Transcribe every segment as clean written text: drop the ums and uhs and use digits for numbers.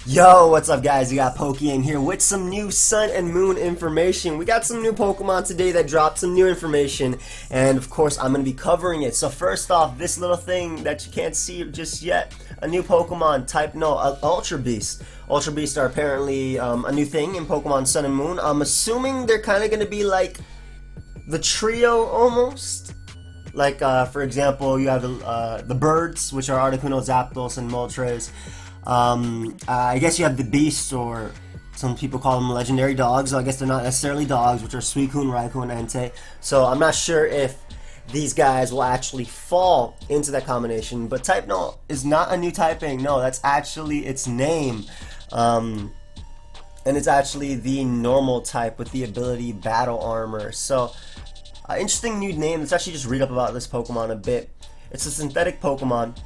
Yo, what's up guys? You got pokeaim here with some new Sun and Moon information. We got some new Pokemon today that dropped some new information, and of course I'm going to be covering it. So first off, this little thing that you can't see just yet, a new Pokemon, type Null, Ultra Beast. Ultra Beasts are apparently a new thing in Pokemon Sun and Moon. I'm assuming they're kind of going to be like the trio almost. Like for example, you have the birds, which are Articuno, Zapdos, and Moltres. I guess you have the beasts, or some people call them legendary dogs. So I guess they're not necessarily dogs, which are Suicune, Raikou, and Entei. So I'm not sure if these guys will actually fall into that combination. But type Null is not a new typing. No, that's actually its name. And it's actually the normal type with the ability Battle Armor. So interesting new name. Let's actually just read up about this Pokemon a bit. It's a synthetic Pokemon.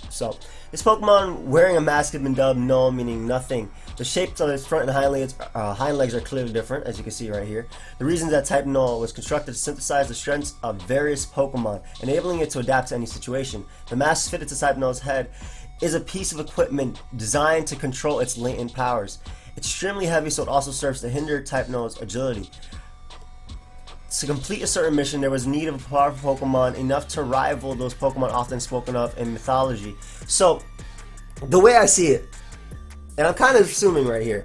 So this Pokemon wearing a mask has been dubbed Null, meaning nothing. The shapes of its front and hind legs are clearly different, as you can see right here. The reason that type Null was constructed to synthesize the strengths of various Pokemon, enabling it to adapt to any situation. The mask fitted to type Null's head is a piece of equipment designed to control its latent powers. It's extremely heavy, so it also serves to hinder type Null's agility. To complete a certain mission, there was need of a powerful Pokemon enough to rival those Pokemon often spoken of in mythology. So, the way I see it, and I'm kind of assuming right here,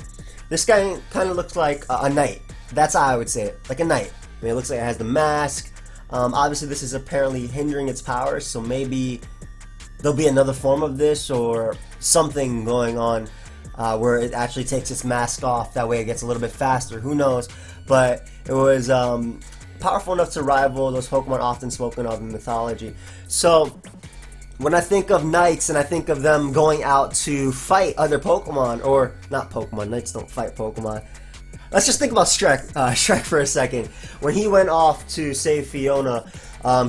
this guy kind of looks like a knight. That's how I would say it, like a knight. I mean, it looks like it has the mask. Obviously, this is apparently hindering its powers, so maybe there'll be another form of this or something going on where it actually takes its mask off. That way it gets a little bit faster. Who knows? But it was powerful enough to rival those Pokemon often spoken of in mythology. So when I think of knights and I think of them going out to fight other Pokemon, or not Pokemon, knights don't fight Pokemon. Let's just think about Shrek for a second. When he went off to save Fiona,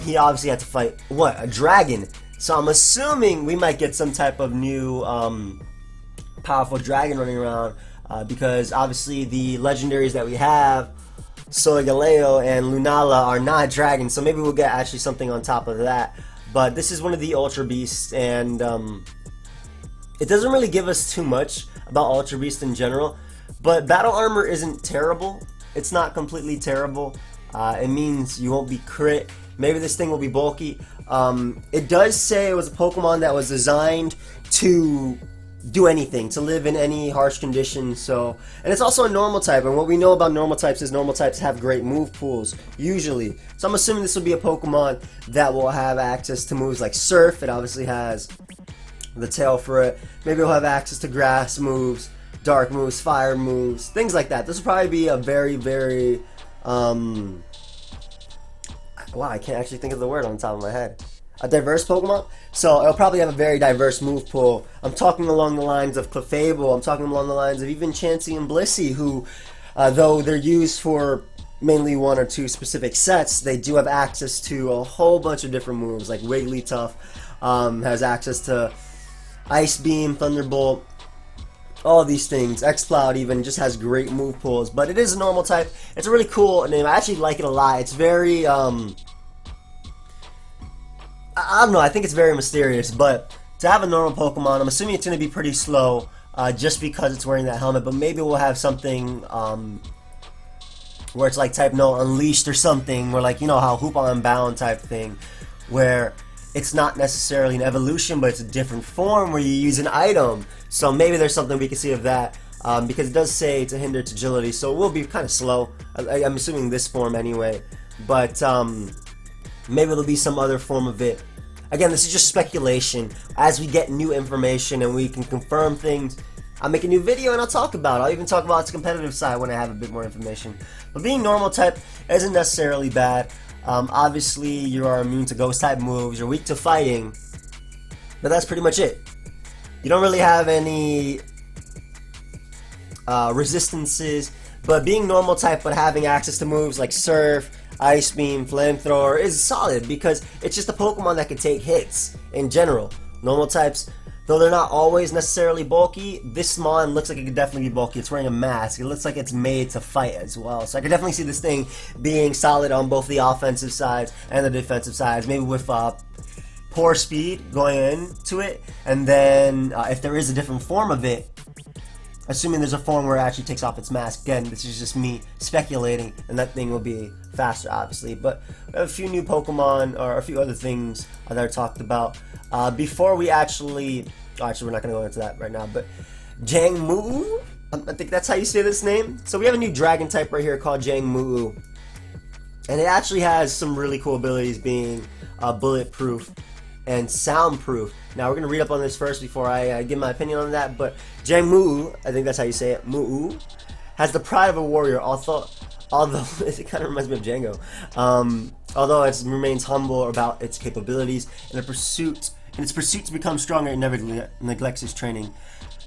he obviously had to fight, what, a dragon. So I'm assuming we might get some type of new powerful dragon running around, because obviously the legendaries that we have, Solgaleo and Lunala, are not dragons, so maybe we'll get actually something on top of that. But this is one of the Ultra Beasts, and it doesn't really give us too much about Ultra Beast in general, but Battle Armor isn't terrible. It's not completely terrible. It means you won't be crit. Maybe this thing will be bulky. It does say it was a Pokemon that was designed to do anything, to live in any harsh conditions. So, and it's also a normal type, and what we know about normal types is normal types have great move pools usually. So I'm assuming this will be a Pokemon that will have access to moves like Surf. It obviously has the tail for it. Maybe it'll have access to grass moves, dark moves, fire moves, things like that. This will probably be a very wow, I can't actually think of the word on the top of my head. A diverse Pokemon? So it'll probably have a very diverse move pool. I'm talking along the lines of Clefable. I'm talking along the lines of even Chansey and Blissey, who, though they're used for mainly one or two specific sets, they do have access to a whole bunch of different moves, like Wigglytuff has access to Ice Beam, Thunderbolt, all these things. X-Cloud even just has great move pools, but it is a normal type. It's a really cool name. I actually like it a lot. It's very, I don't know, I think it's very mysterious, but to have a normal Pokemon, I'm assuming it's going to be pretty slow, just because it's wearing that helmet, but maybe we'll have something, where it's like type Null Unleashed or something, or like, you know how Hoopon Unbound type thing, where it's not necessarily an evolution, but it's a different form where you use an item. So maybe there's something we can see of that, because it does say to hinder its agility, so it will be kind of slow. I'm assuming this form anyway, but maybe there'll be some other form of it. Again, this is just speculation. As we get new information and we can confirm things, I'll make a new video and I'll talk about it. I'll even talk about its competitive side when I have a bit more information. But being normal type isn't necessarily bad. Obviously, you are immune to ghost type moves, you're weak to fighting, but that's pretty much it. You don't really have any resistances, but being normal type but having access to moves like Surf, Ice Beam, Flamethrower is solid because it's just a Pokemon that can take hits in general. Normal types, though they're not always necessarily bulky, this Mon looks like it could definitely be bulky. It's wearing a mask. It looks like it's made to fight as well. So I could definitely see this thing being solid on both the offensive sides and the defensive sides. Maybe with poor speed going into it, and then if there is a different form of it, assuming there's a form where it actually takes off its mask, again, this is just me speculating, and that thing will be faster, obviously. But we have a few new Pokemon, or a few other things that are talked about. Before we actually we're not going to go into that right now, but Jangmo-O, I think that's how you say this name. So we have a new dragon type right here called Jangmo-O, and it actually has some really cool abilities, being bulletproof and soundproof. Now we're going to read up on this first before I give my opinion on that, but Jangmo-O, I think that's how you say it, Mu-O, has the pride of a warrior, although it kind of reminds me of Django, although it remains humble about its capabilities. In its pursuit to become stronger, it never neglects its training.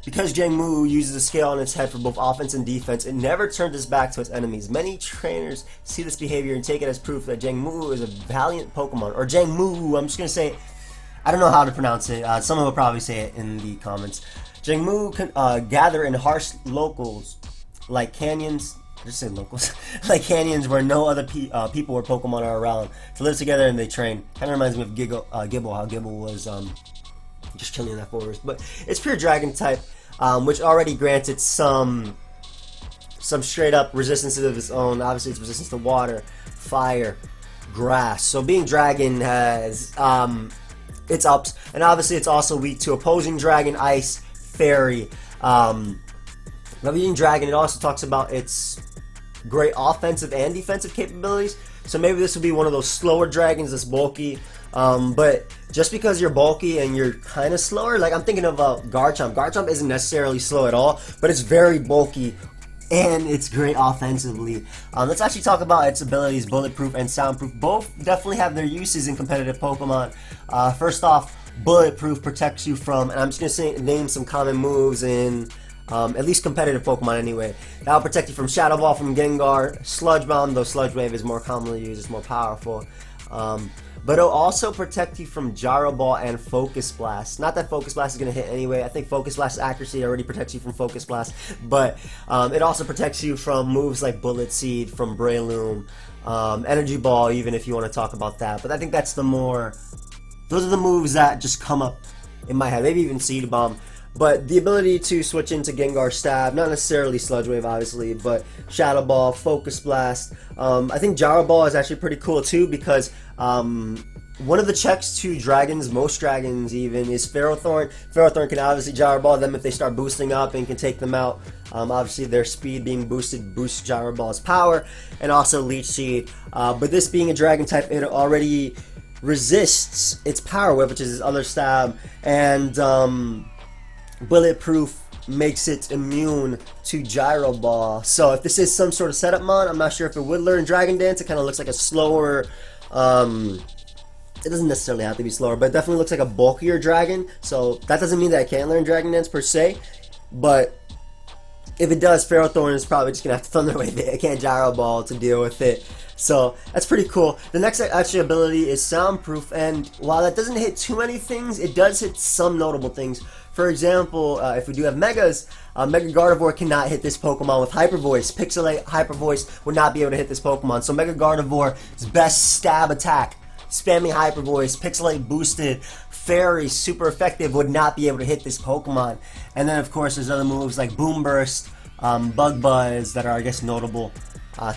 Because Jangmo-O uses a scale on its head for both offense and defense, it never turns its back to its enemies. Many trainers see this behavior and take it as proof that Jangmo-O is a valiant Pokemon, or Jangmo-O, I'm just going to say, I don't know how to pronounce it, someone will probably say it in the comments. Jangmo-O can gather in harsh locals, like canyons, just say locals, like canyons where no other people or Pokemon are around, to live together and they train. Kind of reminds me of Gibble, how Gibble was just killing in that forest. But it's pure dragon type, which already grants it some straight up resistance of its own. Obviously it's resistance to water, fire, grass. So being dragon has its ups, and obviously it's also weak to opposing dragon, ice, fairy. Now being dragon, it also talks about its great offensive and defensive capabilities. So maybe this will be one of those slower dragons that's bulky, but just because you're bulky and you're kind of slower, like I'm thinking of Garchomp. Garchomp isn't necessarily slow at all, but it's very bulky and it's great offensively. Let's actually talk about its abilities, bulletproof and soundproof. Both definitely have their uses in competitive Pokemon. First off, bulletproof protects you from, and I'm just going to name some common moves in at least competitive Pokemon anyway. That'll protect you from Shadow Ball, from Gengar, Sludge Bomb, though Sludge Wave is more commonly used, it's more powerful. But it'll also protect you from Gyro Ball and Focus Blast. Not that Focus Blast is going to hit anyway. I think Focus Blast's accuracy already protects you from Focus Blast. But it also protects you from moves like Bullet Seed, from Breloom, Energy Ball, even if you want to talk about that. But I think that's those are the moves that just come up in my head. Maybe even Seed Bomb. But the ability to switch into Gengar Stab, not necessarily Sludge Wave obviously, but Shadow Ball, Focus Blast. I think Gyro Ball is actually pretty cool too, because one of the checks to dragons, most dragons even, is Ferrothorn. Ferrothorn can obviously Gyro Ball them if they start boosting up and can take them out. Obviously their speed being boosted boosts Gyro Ball's power, and also Leech Seed. But this being a dragon type, it already resists its Power Whip, which is its other stab, and bulletproof makes it immune to Gyro Ball. So if this is some sort of setup mod, I'm not sure if it would learn Dragon Dance. It kind of looks like a slower, it doesn't necessarily have to be slower, but it definitely looks like a bulkier dragon. So that doesn't mean that it can't learn Dragon Dance per se, but if it does, Ferrothorn is probably just going to have to Thunder Wave it. It can't Gyro Ball to deal with it. So that's pretty cool. The next actually ability is Soundproof, and while that doesn't hit too many things, it does hit some notable things. For example, if we do have Megas, Mega Gardevoir cannot hit this Pokemon with Hyper Voice. Pixelate Hyper Voice would not be able to hit this Pokemon. So Mega Gardevoir's best stab attack, spamming Hyper Voice, Pixelate boosted, Fairy, super effective, would not be able to hit this Pokemon. And then of course there's other moves like Boom Burst, Bug Buzz that are, I guess, notable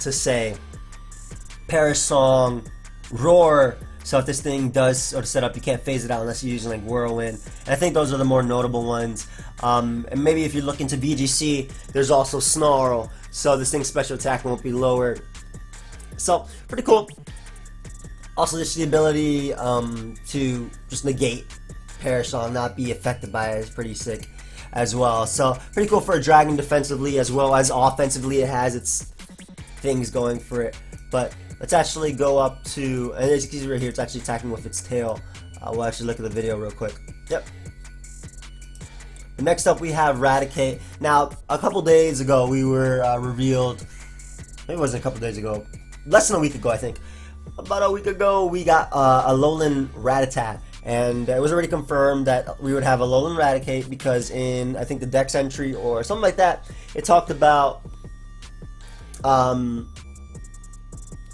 to say. Perish Song, Roar. So if this thing does sort of set up, you can't phase it out unless you're using like Whirlwind. And I think those are the more notable ones. And maybe if you look into VGC, there's also Snarl. So this thing's special attack won't be lowered. So pretty cool. Also just the ability to just negate Perish Song, not be affected by it, is pretty sick as well. So pretty cool for a dragon defensively, as well as offensively. It has its things going for it. But let's actually go up to, and as you can see right here, it's actually attacking with its tail. We'll actually look at the video real quick. Yep. Next up we have Raticate. Now, a couple days ago we were revealed, maybe it wasn't a couple days ago, less than a week ago I think. About a week ago we got Alolan Raticate. And it was already confirmed that we would have Alolan Raticate because in, I think, the Dex entry or something like that, it talked about,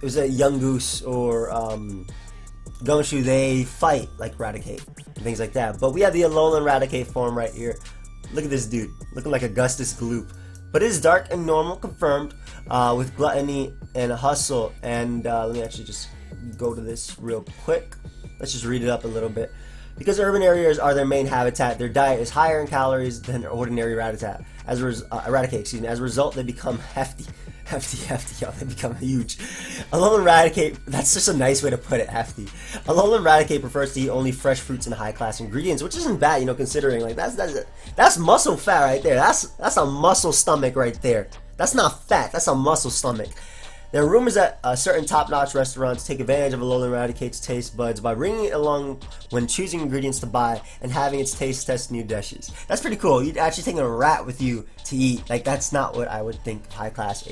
it was a Young Goose or Gumshoe, they fight like Raticate and things like that. But we have the Alolan Raticate form right here. Look at this dude, looking like Augustus Gloop. But it is dark and normal, confirmed, with Gluttony and Hustle. And let me actually just go to this real quick. Let's just read it up a little bit. Because urban areas are their main habitat, their diet is higher in calories than ordinary Raticate. Raticate, excuse me. As a result, they become hefty, y'all. They become huge. Alolan Raticate, that's just a nice way to put it, hefty. Alolan Raticate prefers to eat only fresh fruits and high-class ingredients, which isn't bad, you know, considering like that's muscle fat right there. That's a muscle stomach right there. That's not fat. That's a muscle stomach. There are rumors that certain top-notch restaurants take advantage of Alolan Raticate's taste buds by bringing it along when choosing ingredients to buy and having its taste test new dishes. That's pretty cool. You'd actually take a rat with you to eat. Like, that's not what I would think high-class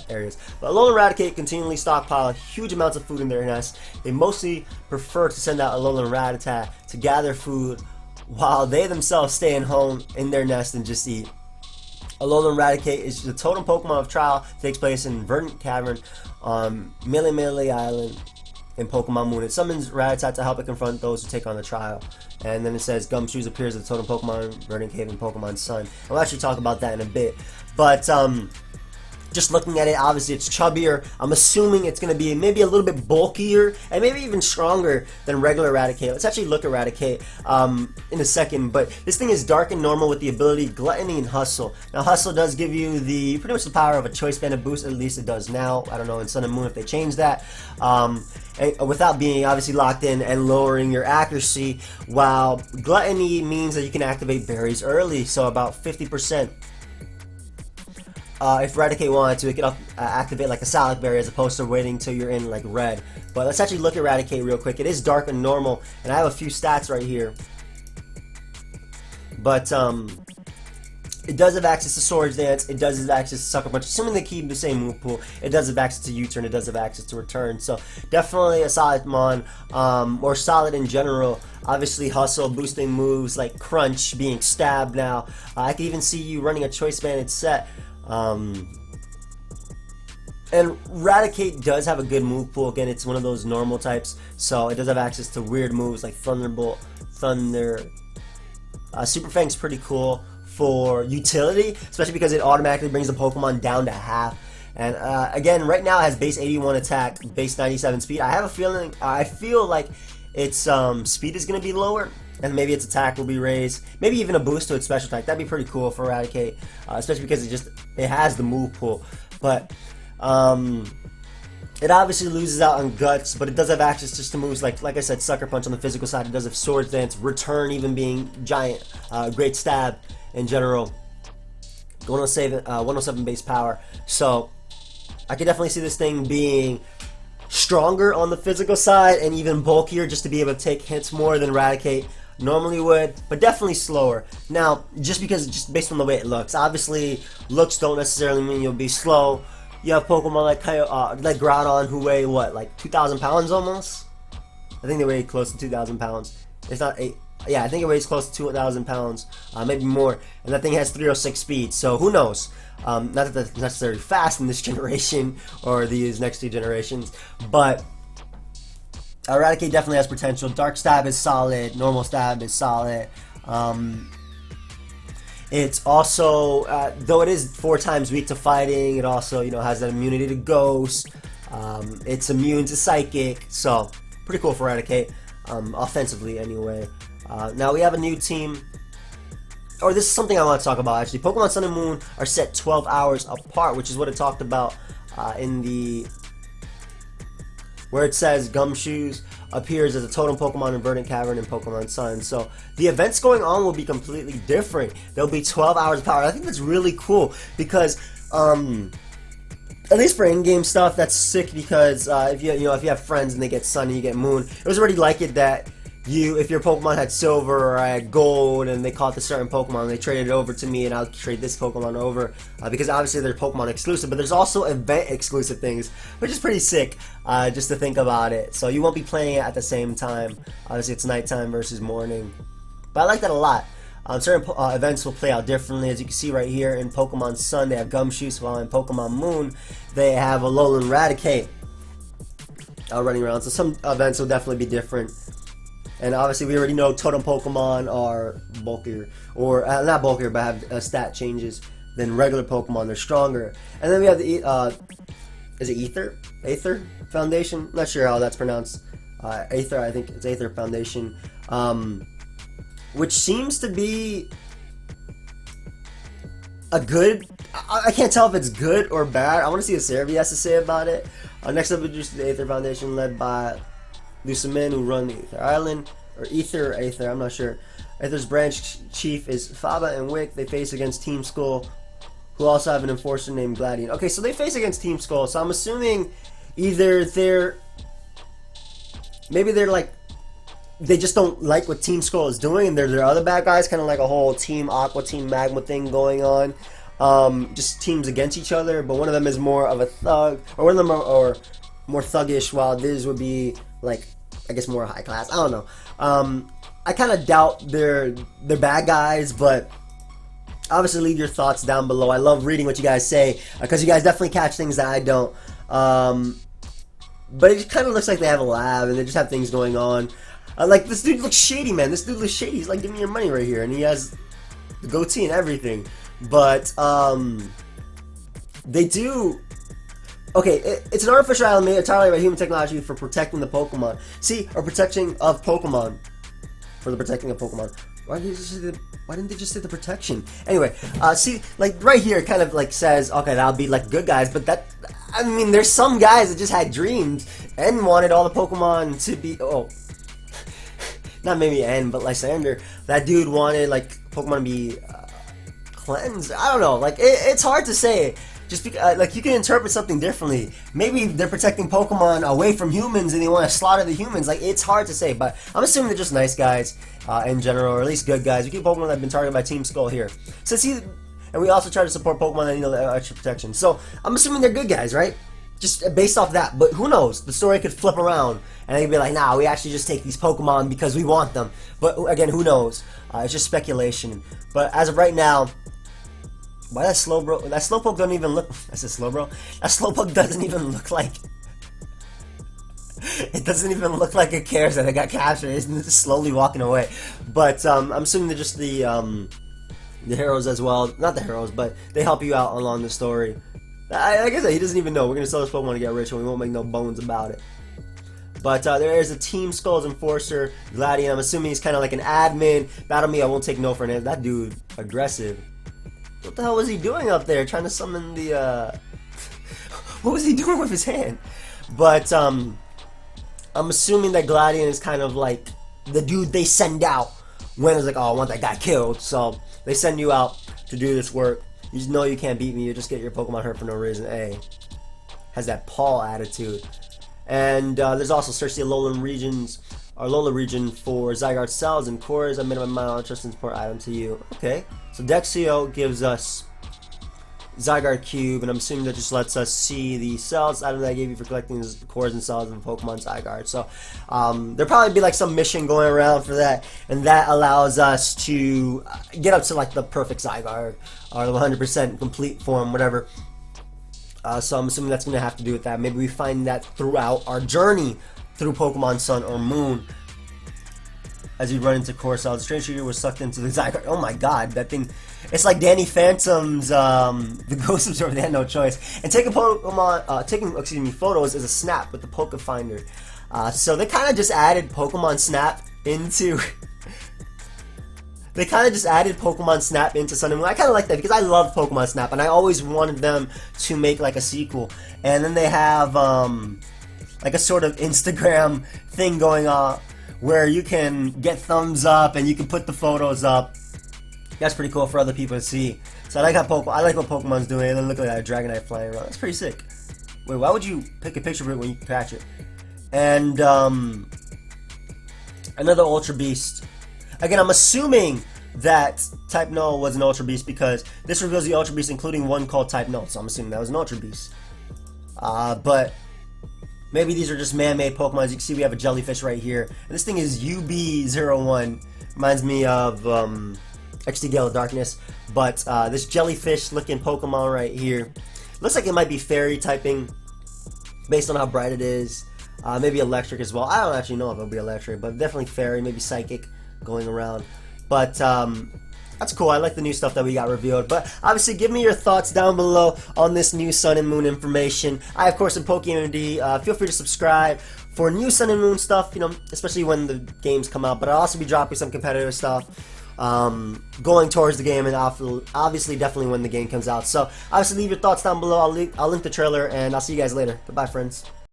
areas. But Alolan Raticate continually stockpile huge amounts of food in their nest. They mostly prefer to send out Alolan Rattata to gather food while they themselves stay in home in their nest and just eat. Alolan Raticate is the totem Pokemon of trial. Takes place in Verdant Cavern on Melee Island in Pokemon Moon. It summons Rattata to help it confront those who take on the trial. And then it says Gumshoe appears as the totem Pokemon in Verdant Cave in Pokemon Sun. I'll actually talk about that in a bit. But just looking at it, obviously it's chubbier. I'm assuming it's going to be maybe a little bit bulkier and maybe even stronger than regular Raticate. Let's actually look at Raticate in a second. But this thing is dark and normal with the ability Gluttony and Hustle. Now Hustle does give you pretty much the power of a Choice Banded boost. At least it does now. I don't know in Sun and Moon if they change that. And without being obviously locked in and lowering your accuracy. While Gluttony means that you can activate berries early, so about 50%. If Raticate wanted to, it could activate like a Salac Berry as opposed to waiting till you're in like red. But let's actually look at Raticate real quick. It is dark and normal, and I have a few stats right here. But it does have access to Swords Dance. It does have access to Sucker Punch. Assuming they keep the same move pool, it does have access to U-Turn. It does have access to Return. So definitely a solid mon, or solid in general. Obviously Hustle boosting moves like Crunch, being stabbed now. I can even see you running a Choice Banded set. And Raticate does have a good move pool. Again, it's one of those normal types, so it does have access to weird moves like Thunderbolt, Thunder. Super Fang's pretty cool for utility, especially because it automatically brings the Pokemon down to half. And again, right now it has base 81 attack, base 97 speed. I have a feeling, I feel like its speed is going to be lower, and maybe its attack will be raised. Maybe even a boost to its special attack. That'd be pretty cool for Raticate, especially because it has the move pool. But it obviously loses out on Guts, but it does have access just to moves like I said, Sucker Punch on the physical side. It does have Swords Dance, Return even being giant, Great Stab in general. 107 base power. So I could definitely see this thing being stronger on the physical side and even bulkier, just to be able to take hits more than Raticate normally would, but definitely slower. Now, just based on the way it looks, obviously looks don't necessarily mean you'll be slow. You have Pokemon like Groudon who weigh what, like 2,000 pounds almost? I think they weigh close to 2,000 pounds. It's not 8. Yeah, I think it weighs close to 2,000 pounds, maybe more. And that thing has 306 speed, so who knows? Not that that's necessarily fast in this generation or these next two generations, but Raticate definitely has potential. Dark Stab is solid. Normal Stab is solid. It's also, though it is 4 times weak to fighting, it also, you know, has that immunity to Ghost. It's immune to Psychic, so pretty cool for Raticate, offensively anyway. Now we have a new team. Or this is something I want to talk about actually. Pokemon Sun and Moon are set 12 hours apart, which is what it talked about in the where it says Gumshoe appears as a totem Pokemon in Verdant Cavern in Pokemon Sun. So the events going on will be completely different. They'll be 12 hours apart. I think that's really cool because at least for in-game stuff, that's sick because if you have friends and they get Sun and you get Moon, it was already like it that if your Pokemon had Silver or I had Gold and they caught the certain Pokemon, they traded it over to me and I'll trade this Pokemon over because obviously they're Pokemon exclusive, but there's also event exclusive things, which is pretty sick just to think about it. So you won't be playing it at the same time. Obviously it's nighttime versus morning, but I like that a lot. Certain events will play out differently. As you can see right here in Pokemon Sun, they have Gumshoe, while in Pokemon Moon, they have Alolan Raticate. running around. So some events will definitely be different. And obviously we already know totem Pokemon are bulkier, or not bulkier, but have stat changes than regular Pokemon. They're stronger. And then we have the is it Aether? Aether Foundation? Not sure how that's pronounced. Aether, I think it's Aether Foundation, which seems to be a good. I can't tell if it's good or bad. I want to see what Cerebi has to say about it. Next up, we introduced the Aether Foundation, led by some men who run the Aether Island, or Ether or Aether, I'm not sure. Aether's branch chief is Faba and Wick. They face against Team Skull, who also have an enforcer named Gladian. Okay, so they face against Team Skull, so I'm assuming either maybe they're like, they just don't like what Team Skull is doing, and they're their other bad guys, kind of like a whole Team Aqua, Team Magma thing going on. Just teams against each other, but one of them is more of a thug, or one of them are more thuggish, while this would be like, I guess, more high class. I don't know. I kind of doubt they're bad guys, but obviously leave your thoughts down below. I love reading what you guys say, because you guys definitely catch things that I don't. But it kind of looks like they have a lab and they just have things going on. Like, this dude looks shady, man. This dude looks shady. He's like, give me your money right here, and he has the goatee and everything. But they do. Okay, it's an artificial island made entirely by human technology for protecting the Pokemon. See, or protecting of Pokemon. For the protecting of Pokemon. Why didn't they just say the protection? Anyway, see, like right here, it kind of like says, okay, that'll be like good guys, but that, I mean, there's some guys that just had dreams and wanted all the Pokemon to be, not maybe N, but Lysander. That dude wanted like Pokemon to be cleansed. I don't know, like it's hard to say. Just because, like, you can interpret something differently. Maybe they're protecting Pokemon away from humans and they want to slaughter the humans. Like, it's hard to say, but I'm assuming they're just nice guys in general, or at least good guys. We keep Pokemon that have been targeted by Team Skull here. So see, and we also try to support Pokemon that need extra protection. So I'm assuming they're good guys, right? Just based off that. But who knows? The story could flip around and they'd be like, nah, we actually just take these Pokemon because we want them. But again, who knows? It's just speculation. But as of right now, why that Slowbro? That Slowpoke doesn't even look. I said Slowbro. That Slowpoke doesn't even look like. It doesn't even look like it cares that it got captured. It's just slowly walking away. But I'm assuming they're just the heroes as well. Not the heroes, but they help you out along the story. Like I said, he doesn't even know. We're gonna sell this Pokemon to get rich, and we won't make no bones about it. But there is a Team Skull's enforcer, Gladian. I'm assuming he's kind of like an admin. Battle me, I won't take no for an answer. That dude, aggressive. What the hell was he doing up there? Trying to summon the, what was he doing with his hand? But, I'm assuming that Gladian is kind of like the dude they send out when it's like, oh, I want that guy killed. So, they send you out to do this work. You just know you can't beat me. You just get your Pokemon hurt for no reason. Hey. Has that Paul attitude. And, there's also search the Alolan regions, or Alola region for Zygarde cells and cores. A minimum amount of trust and support item to you. Okay. So Dexio gives us Zygarde Cube, and I'm assuming that just lets us see the cells item that I gave you for collecting the cores and cells of Pokemon Zygarde. So there'll probably be like some mission going around for that, and that allows us to get up to like the perfect Zygarde, or the 100% complete form, whatever. So I'm assuming that's going to have to do with that. Maybe we find that throughout our journey through Pokemon Sun or Moon. As we run into core cells, the strange shooter was sucked into the Zygarde. Oh my god, that thing. It's like Danny Phantom's the Ghost Absorber. They had no choice. And taking photos is a snap with the Poke Finder. So they kind of just added Pokemon Snap into. They kind of just added Pokemon Snap into Sun and Moon. I kind of like that because I love Pokemon Snap and I always wanted them to make like a sequel. And then they have like a sort of Instagram thing going on, where you can get thumbs up and you can put the photos up. That's pretty cool for other people to see. So I like how I like what Pokemon's doing. And then look at that Dragonite flying around. That's pretty sick. Wait, why would you pick a picture of it when you can catch it? And another Ultra Beast. Again, I'm assuming that Type Null was an Ultra Beast because this reveals the Ultra Beast, including one called Type Null. So I'm assuming that was an Ultra Beast. But maybe these are just man-made Pokemon. As you can see, we have a jellyfish right here. And this thing is UB-01. Reminds me of XD Gale of Darkness. But this jellyfish-looking Pokemon right here looks like it might be fairy typing based on how bright it is. Maybe electric as well. I don't actually know if it'll be electric, but definitely fairy, maybe psychic going around. But that's cool. I like the new stuff that we got revealed. But obviously, give me your thoughts down below on this new Sun and Moon information. I, of course, am pokeaimMD. Feel free to subscribe for new Sun and Moon stuff, you know, especially when the games come out. But I'll also be dropping some competitive stuff going towards the game, and obviously definitely when the game comes out. So obviously leave your thoughts down below. I'll link the trailer, and I'll see you guys later. Goodbye, friends.